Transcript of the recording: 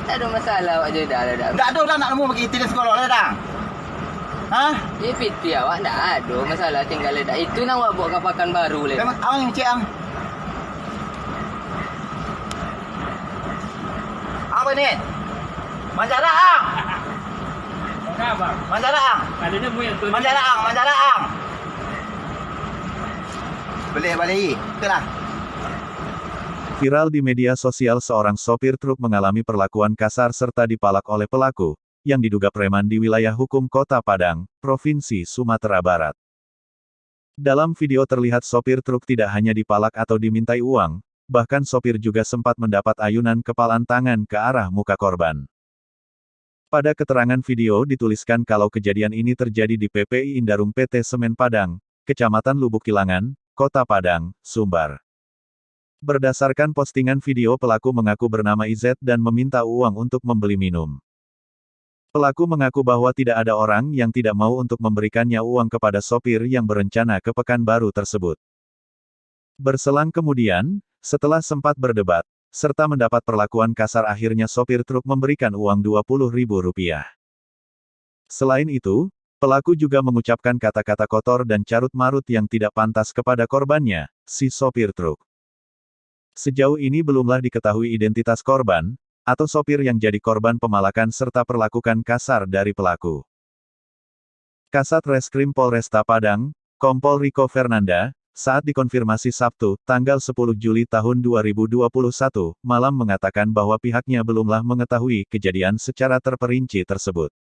Tak ada masalah awak je dah. Tak ada dah nak nemu bagi tiga sekolah lah dah. Ha? Dia piti awak tak ada masalah tinggal dah. Itu nak awak buat kapakan baru le. Memang awak yang cik ang. Apa ni? Manjara ang. Apa? Manjara ang. Adanya mu yang tu. Manjara ang, manjara ang. Balik. Betul lah. Viral di media sosial seorang sopir truk mengalami perlakuan kasar serta dipalak oleh pelaku, yang diduga preman di wilayah hukum Kota Padang, Provinsi Sumatera Barat. Dalam video terlihat sopir truk tidak hanya dipalak atau dimintai uang, bahkan sopir juga sempat mendapat ayunan kepalan tangan ke arah muka korban. Pada keterangan video dituliskan kalau kejadian ini terjadi di PPI Indarung PT Semen Padang, Kecamatan Lubuk Kilangan, Kota Padang, Sumbar. Berdasarkan postingan video, pelaku mengaku bernama IZ dan meminta uang untuk membeli minum. Pelaku mengaku bahwa tidak ada orang yang tidak mau untuk memberikannya uang kepada sopir yang berencana ke Pekanbaru tersebut. Berselang kemudian, setelah sempat berdebat, serta mendapat perlakuan kasar, akhirnya sopir truk memberikan uang Rp20.000. Selain itu, pelaku juga mengucapkan kata-kata kotor dan carut-marut yang tidak pantas kepada korbannya, si sopir truk. Sejauh ini belumlah diketahui identitas korban, atau sopir yang jadi korban pemalakan serta perlakuan kasar dari pelaku. Kasat Reskrim Polresta Padang, Kompol Riko Fernanda, saat dikonfirmasi Sabtu, tanggal 10 Juli tahun 2021, malam mengatakan bahwa pihaknya belumlah mengetahui kejadian secara terperinci tersebut.